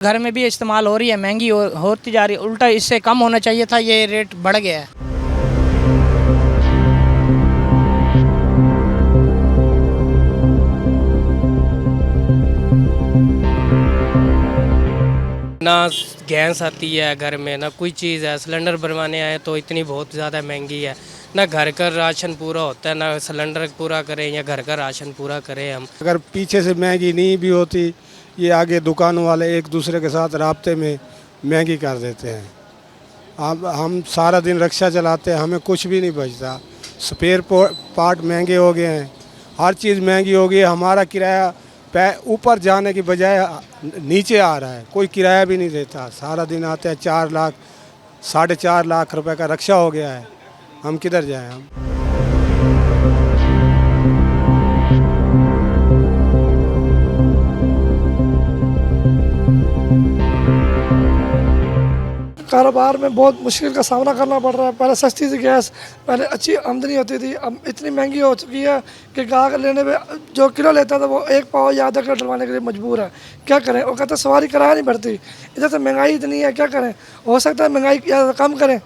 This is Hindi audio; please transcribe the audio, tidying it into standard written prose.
घर में भी इस्तेमाल हो रही है, महंगी होती जा रही है। उल्टा इससे कम होना चाहिए था, ये रेट बढ़ गया है। ना गैस आती है घर में, ना कोई चीज़ है। सिलेंडर बनवाने आए तो इतनी बहुत ज़्यादा महंगी है। ना घर का राशन पूरा होता है, ना सिलेंडर पूरा करें या घर का राशन पूरा करें हम। अगर पीछे से महंगी नहीं भी होती, ये आगे दुकान वाले एक दूसरे के साथ राब्ते में महंगी कर देते हैं। अब हम सारा दिन रिक्शा चलाते हैं, हमें कुछ भी नहीं बचता। स्पेयर पार्ट महंगे हो गए हैं, हर चीज़ महंगी हो गई है। हमारा किराया ऊपर जाने की बजाय नीचे आ रहा है, कोई किराया भी नहीं देता। सारा दिन आते हैं, 4 लाख 4.5 लाख रुपए का रिक्शा हो गया है। हम किधर जाएं हम। कारोबार में बहुत मुश्किल का सामना करना पड़ रहा है। पहले सस्ती थी गैस, पहले अच्छी आमदनी होती थी, अब इतनी महंगी हो चुकी है कि ग्राहक लेने में जो किलो लेता था वो 1 पाव या आधा किलो डलवाने के लिए मजबूर है। क्या करें? वो कहते हैं सवारी किराया नहीं भरती। इधर से महंगाई इतनी है, क्या करें? हो सकता है महंगाई या कम करें।